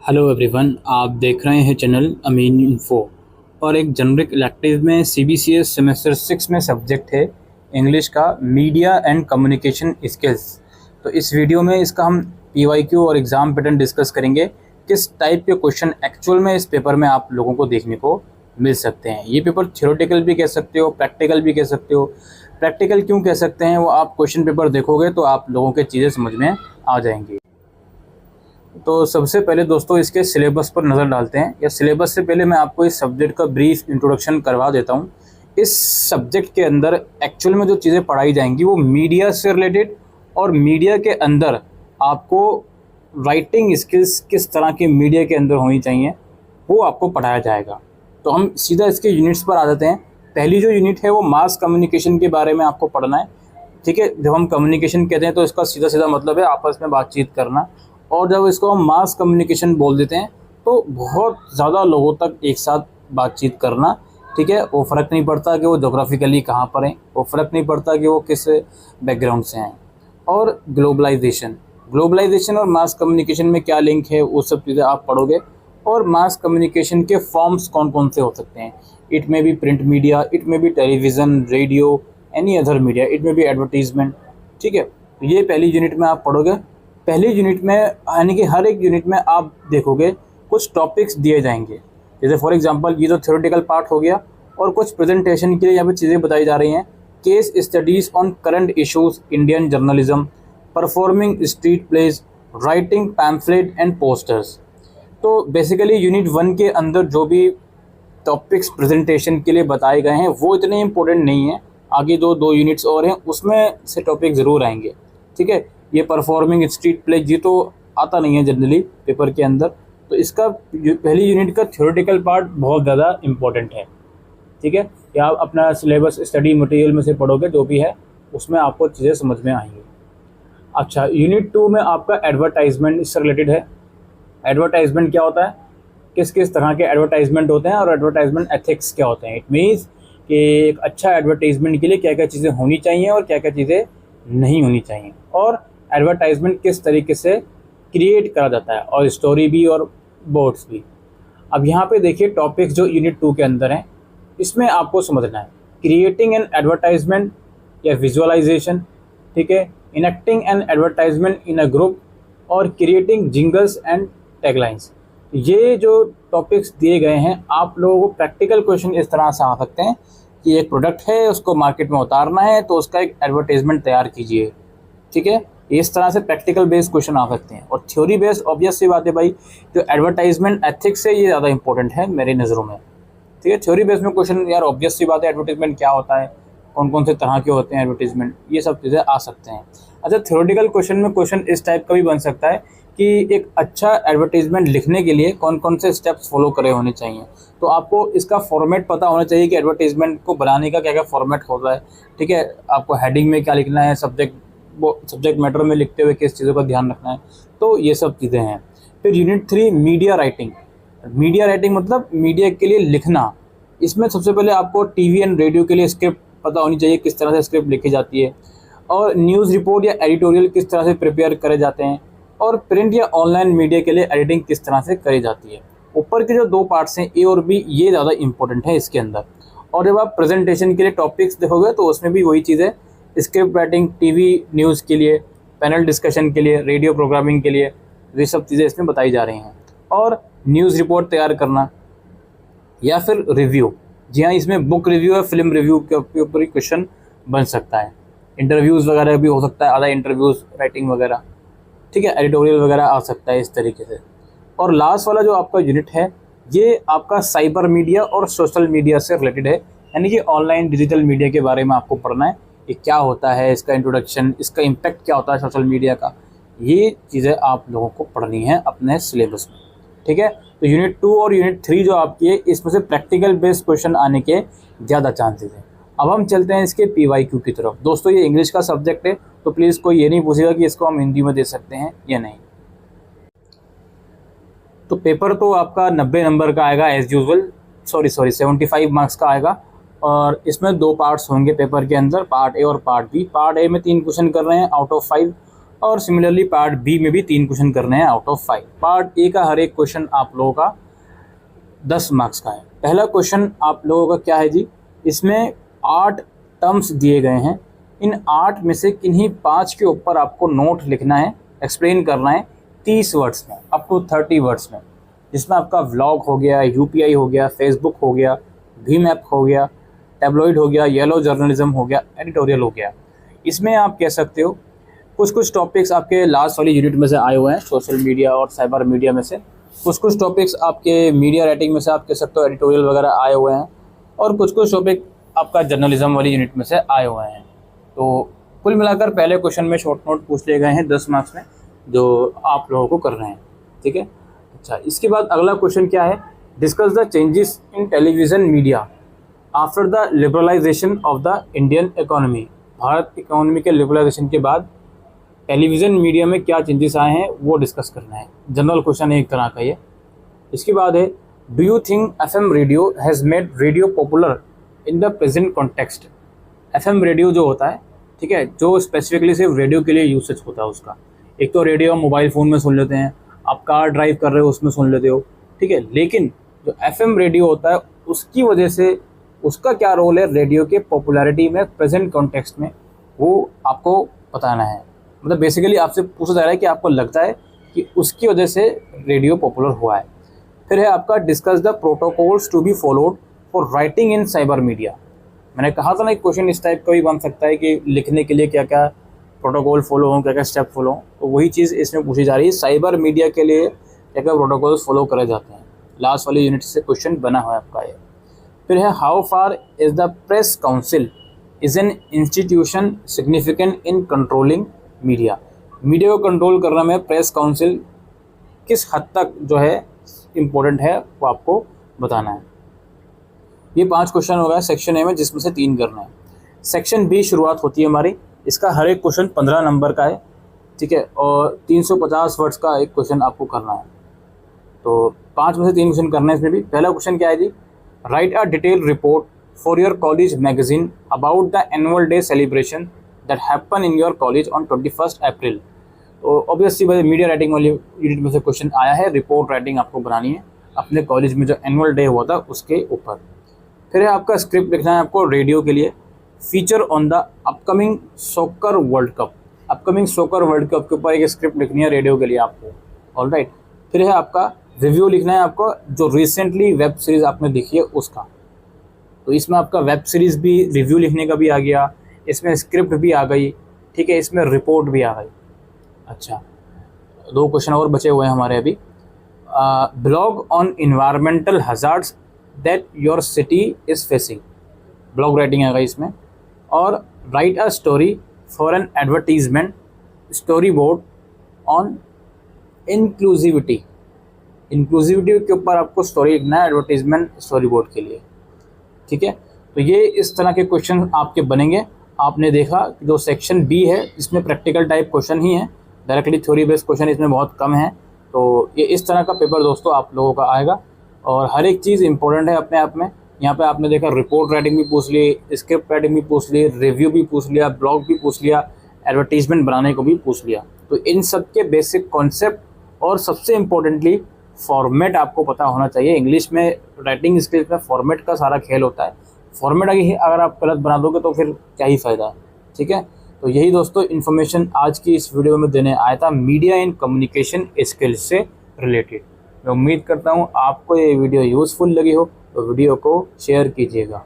Hello everyone, आप देख रहे हैं चैनल अमीन इन्फो। और एक जनरिक इलेक्टिव में सीबीसीएस सेमेस्टर 6 में सब्जेक्ट है इंग्लिश का मीडिया एंड कम्युनिकेशन स्किल्स। तो इस वीडियो में इसका हम पीवाईक्यू और एग्ज़ाम पैटर्न डिस्कस करेंगे। किस टाइप के क्वेश्चन एक्चुअल में इस पेपर में आप लोगों को देखने को मिल सकते हैं। ये पेपर थ्योरेटिकल भी कह सकते हो, प्रैक्टिकल भी कह सकते हो। प्रैक्टिकल क्यों कह सकते हैं, वो आप क्वेश्चन पेपर देखोगे तो आप लोगों के चीज़ें समझ में आ जाएंगी। तो सबसे पहले दोस्तों इसके सिलेबस पर नज़र डालते हैं, या सिलेबस से पहले मैं आपको इस सब्जेक्ट का ब्रीफ इंट्रोडक्शन करवा देता हूँ। इस सब्जेक्ट के अंदर एक्चुअल में जो चीज़ें पढ़ाई जाएंगी वो मीडिया से रिलेटेड, और मीडिया के अंदर आपको राइटिंग स्किल्स किस तरह की मीडिया के अंदर होनी चाहिए वो आपको पढ़ाया जाएगा। तो हम सीधा इसके यूनिट्स पर आ जाते हैं। पहली जो यूनिट है वो मास कम्युनिकेशन के बारे में आपको पढ़ना है। ठीक है, जब हम कम्युनिकेशन कहते हैं तो इसका सीधा सीधा मतलब है आपस में बातचीत करना। और जब इसको हम मास कम्युनिकेशन बोल देते हैं तो बहुत ज़्यादा लोगों तक एक साथ बातचीत करना। ठीक है, वो फ़र्क नहीं पड़ता कि वो जोग्राफिकली कहाँ पर हैं, वो फ़र्क नहीं पड़ता कि वो किस बैकग्राउंड से हैं। और ग्लोबलाइजेशन और मास कम्युनिकेशन में क्या लिंक है वो सब चीज़ें आप पढ़ोगे। और मास कम्युनिकेशन के फॉर्म्स कौन कौन से हो सकते हैं। It may be print media, it may be television, radio, any other media, it may be advertisement. ठीक है, तो ये पहली यूनिट में आप पढ़ोगे। पहली यूनिट में यानी कि हर एक यूनिट में आप देखोगे कुछ टॉपिक्स दिए जाएंगे। जैसे फॉर एग्जांपल ये तो थ्योरेटिकल पार्ट हो गया, और कुछ प्रेजेंटेशन के लिए यहाँ पे चीज़ें बताई जा रही हैं। Case studies on current issues, Indian journalism, performing street plays, writing pamphlet and posters. तो बेसिकली यूनिट 1 के अंदर जो भी टॉपिक्स प्रेजेंटेशन के लिए बताए गए हैं वो इतने इंपॉर्टेंट नहीं है। आगे जो दो यूनिट्स और हैं उसमें से टॉपिक ज़रूर आएंगे। ठीक है, ये परफॉर्मिंग स्ट्रीट प्ले ये तो आता नहीं है जनरली पेपर के अंदर, तो इसका पहली यूनिट का थ्योरेटिकल पार्ट बहुत ज़्यादा इम्पोर्टेंट है। ठीक है, या आप अपना सिलेबस स्टडी मटेरियल में से पढ़ोगे जो भी है उसमें आपको चीज़ें समझ में आएंगी। अच्छा, यूनिट 2 में आपका एडवर्टाइजमेंट इससे रिलेटेड है। एडवर्टाइजमेंट क्या होता है, किस किस तरह के एडवर्टाइजमेंट होते हैं, और एडवर्टाइजमेंट एथिक्स क्या होते हैं। इट मीन्स कि एक अच्छा एडवर्टाइजमेंट के लिए क्या क्या चीज़ें होनी चाहिए और क्या क्या चीज़ें नहीं होनी चाहिए, और एडवर्टाइजमेंट किस तरीके से क्रिएट करा जाता है, और स्टोरी भी और बोर्ड्स भी। अब यहाँ पे देखिए टॉपिक्स जो यूनिट 2 के अंदर हैं इसमें आपको समझना है क्रिएटिंग एन एडवर्टाइजमेंट या विजुअलाइजेशन। ठीक है, enacting an advertisement in a group, और क्रिएटिंग जिंगल्स एंड टैगलाइंस। ये जो टॉपिक्स दिए गए हैं आप लोगों को प्रैक्टिकल क्वेश्चन इस तरह से आ सकते हैं कि एक प्रोडक्ट है उसको मार्केट में उतारना है तो उसका एक एडवर्टाइजमेंट तैयार कीजिए। ठीक है, इस तरह से प्रैक्टिकल बेस्ड क्वेश्चन आ सकते हैं। और थ्योरी बेस्ड ऑब्वियस सी बात है भाई, जो एडवर्टाइजमेंट एथिक्स है ये ज़्यादा इंपॉर्टेंट है मेरी नज़रों में। ठीक है, थ्योरी बेस्ड में क्वेश्चन यार ऑब्वियस सी बात है, एडवर्टाइजमेंट क्या होता है, कौन कौन से तरह के होते हैं एडवर्टाइजमेंट, ये सब चीज़ें आ सकते हैं। अच्छा, थ्योरेटिकल क्वेश्चन में क्वेश्चन इस टाइप का भी बन सकता है कि एक अच्छा एडवर्टाइजमेंट लिखने के लिए कौन कौन से स्टेप्स फॉलो करे होने चाहिए। तो आपको इसका फॉर्मेट पता होना चाहिए कि एडवर्टाइजमेंट को बनाने का क्या क्या फॉर्मेट होता है। ठीक है, आपको हेडिंग में क्या लिखना है, सब्जेक्ट मैटर में लिखते हुए किस चीज़ों का ध्यान रखना है, तो ये सब चीज़ें हैं। फिर unit 3 media writing. Media writing मतलब मीडिया के लिए लिखना। इसमें सबसे पहले आपको टीवी एंड रेडियो के लिए स्क्रिप्ट पता होनी चाहिए, किस तरह से स्क्रिप्ट लिखी जाती है, और न्यूज़ रिपोर्ट या एडिटोरियल किस तरह से प्रिपेयर करे जाते हैं, और प्रिंट या ऑनलाइन मीडिया के लिए एडिटिंग किस तरह से करी जाती है। ऊपर के जो दो पार्ट्स हैं ए और बी, ये ज़्यादा इंपॉर्टेंट है इसके अंदर। और जब आप प्रेजेंटेशन के लिए टॉपिक्स देखोगे तो उसमें भी वही चीज़ है, स्क्रिप्ट राइटिंग टीवी न्यूज़ के लिए, पैनल डिस्कशन के लिए, रेडियो प्रोग्रामिंग के लिए, ये सब चीज़ें इसमें बताई जा रही हैं। और न्यूज़ रिपोर्ट तैयार करना या फिर रिव्यू। जी हाँ, इसमें बुक रिव्यू या फिल्म रिव्यू के ऊपर ही क्वेश्चन बन सकता है। इंटरव्यूज़ वगैरह भी हो सकता है, आधा इंटरव्यूज़ राइटिंग वगैरह। ठीक है, एडिटोरियल वगैरह आ सकता है इस तरीके से। और लास्ट वाला जो आपका यूनिट है ये आपका साइबर मीडिया और सोशल मीडिया से रिलेटेड है, यानी कि ऑनलाइन डिजिटल मीडिया के बारे में आपको पढ़ना है कि क्या होता है, इसका इंट्रोडक्शन, इसका इम्पैक्ट क्या होता है सोशल मीडिया का। ये चीज़ें आप लोगों को पढ़नी है अपने सिलेबस में। ठीक है, तो यूनिट 2 और यूनिट 3 जो आपकी है इसमें से प्रैक्टिकल बेस्ड क्वेश्चन आने के ज़्यादा चांसेस हैं। अब हम चलते हैं इसके पीवाईक्यू की तरफ। दोस्तों ये इंग्लिश का सब्जेक्ट है तो प्लीज़ कोई ये नहीं पूछेगा कि इसको हम हिंदी में दे सकते हैं या नहीं। तो पेपर तो आपका 90 नंबर का आएगा एज़ यूजुअल, सॉरी 75 मार्क्स का आएगा। और इसमें दो पार्ट्स होंगे पेपर के अंदर, पार्ट ए और पार्ट बी। पार्ट ए में 3 क्वेश्चन कर रहे हैं आउट ऑफ 5, और सिमिलरली पार्ट बी में भी 3 क्वेश्चन करने हैं आउट ऑफ 5। पार्ट ए का हर एक क्वेश्चन आप लोगों का 10 मार्क्स का है। पहला क्वेश्चन आप लोगों का क्या है जी, इसमें 8 टर्म्स दिए गए हैं। इन 8 में से किन्हीं 5 के ऊपर आपको नोट लिखना है, एक्सप्लेन करना है 30 वर्ड्स में, अप टू 30 वर्ड्स में, जिसमें आपका व्लॉग हो गया, यूपीआई हो गया, फेसबुक हो गया, भीम ऐप हो गया, टैब्लॉइड हो गया, येलो जर्नलिज्म हो गया, एडिटोरियल हो गया। इसमें आप कह सकते हो कुछ टॉपिक्स आपके लास्ट वाली यूनिट में से आए हुए हैं, सोशल मीडिया और साइबर मीडिया में से। कुछ टॉपिक्स आपके मीडिया राइटिंग में से आप कह सकते हो एडिटोरियल वगैरह आए हुए हैं, और कुछ टॉपिक आपका जर्नलिज्म वाली यूनिट में से आए हुए हैं। तो कुल मिलाकर पहले क्वेश्चन में शॉर्ट नोट पूछ लिए गए हैं 10 मार्क्स में, जो आप लोगों को करना है, ठीक है। अच्छा, इसके बाद अगला क्वेश्चन क्या है, discuss the changes in television media after the liberalisation of the Indian economy. Bharat economy के लिबरलाइजेशन के बाद टेलीविज़न मीडिया में क्या चेंजेस आए हैं वो डिस्कस करना है। जनरल क्वेश्चन है एक तरह का ये। इसके बाद है, do you think FM radio has made radio popular in the present context. FM radio जो होता है, ठीक है, जो स्पेसिफिकली सिर्फ रेडियो के लिए यूसेज होता है उसका। एक तो रेडियो हम मोबाइल फ़ोन में सुन लेते हैं, आप कार ड्राइव कर रहे हो उसमें सुन लेते हो, ठीक है, लेकिन जो FM रेडियो होता है उसकी वजह से उसका क्या रोल है रेडियो के पॉपुलैरिटी में प्रेजेंट कॉन्टेक्स्ट में, वो आपको बताना है। मतलब बेसिकली आपसे पूछा जा रहा है कि आपको लगता है कि उसकी वजह से रेडियो पॉपुलर हुआ है। फिर है आपका, discuss the protocols to be followed for writing in cyber media. मैंने कहा था ना, एक क्वेश्चन इस टाइप का भी बन सकता है कि लिखने के लिए क्या क्या प्रोटोकॉल फॉलो हों, क्या क्या स्टेप फॉलो हों, तो वही चीज़ इसमें पूछी जा रही है, साइबर मीडिया के लिए क्या क्या प्रोटोकॉल्स फॉलो करे जाते हैं। लास्ट वाली यूनिट से क्वेश्चन बना हुआ है आपका ये। फिर है, how far is the press council is an institution significant in controlling media. Media को कंट्रोल करने में प्रेस काउंसिल किस हद तक जो है इम्पोर्टेंट है वो आपको बताना है। ये 5 क्वेश्चन हो गया सेक्शन ए में, जिसमें से 3 करना है। सेक्शन बी शुरुआत होती है हमारी, इसका हर एक क्वेश्चन 15 नंबर का है, ठीक है, और 350 वर्ड्स का एक क्वेश्चन आपको करना है। तो 5 में से 3 क्वेश्चन करना है इसमें भी। पहला क्वेश्चन क्या है जी, write a detail report for your college magazine about the annual day celebration that happen in your college on 21 April. तो ऑब्वियसली मीडिया राइटिंग वाली यूनिट में से क्वेश्चन आया है, रिपोर्ट राइटिंग आपको बनानी है अपने कॉलेज में जो एनुअल डे हुआ था उसके ऊपर। फिर है आपका स्क्रिप्ट लिखना है आपको रेडियो के लिए, feature on the upcoming soccer world cup. Upcoming soccer world cup के ऊपर एक स्क्रिप्ट लिखनी है रेडियो के लिए आपको, ऑलराइट। फिर है आपका रिव्यू लिखना है आपको, जो रिसेंटली वेब सीरीज़ आपने देखी है उसका। तो इसमें आपका वेब सीरीज़ भी रिव्यू लिखने का भी आ गया, इसमें स्क्रिप्ट भी आ गई, ठीक है, इसमें रिपोर्ट भी आ गई। अच्छा, 2 क्वेश्चन और बचे हुए हैं हमारे अभी। Blog on environmental hazards that your city is facing, blog writing आ गई इसमें। और write a story for an advertisement story board on inclusivity. Inclusivity के ऊपर आपको स्टोरी लिखना है एडवर्टीजमेंट स्टोरी बोर्ड के लिए, ठीक है। तो ये इस तरह के क्वेश्चन आपके बनेंगे। आपने देखा कि जो सेक्शन बी है इसमें प्रैक्टिकल टाइप क्वेश्चन ही है, डायरेक्टली थ्योरी बेस्ड क्वेश्चन इसमें बहुत कम है। तो ये इस तरह का पेपर दोस्तों आप लोगों का आएगा, और हर एक चीज़ इंपॉर्टेंट है अपने आप में। यहाँ पे आपने देखा रिपोर्ट राइटिंग भी पूछ ली, स्क्रिप्ट राइटिंग भी पूछ ली, रिव्यू भी पूछ लिया, ब्लॉग भी पूछ लिया, एडवर्टीजमेंट बनाने को भी पूछ लिया। तो इन सब के बेसिक कॉन्सेप्ट और सबसे इम्पोर्टेंटली फॉर्मेट आपको पता होना चाहिए। इंग्लिश में राइटिंग स्किल्स में फॉर्मेट का सारा खेल होता है। फॉर्मेट अगर आप गलत बना दोगे तो फिर क्या ही फ़ायदा है, ठीक है। तो यही दोस्तों इन्फॉर्मेशन आज की इस वीडियो में देने आया था, मीडिया इन कम्युनिकेशन स्किल्स से रिलेटेड। मैं उम्मीद करता हूँ आपको ये वीडियो यूज़फुल लगी हो, तो वीडियो को शेयर कीजिएगा।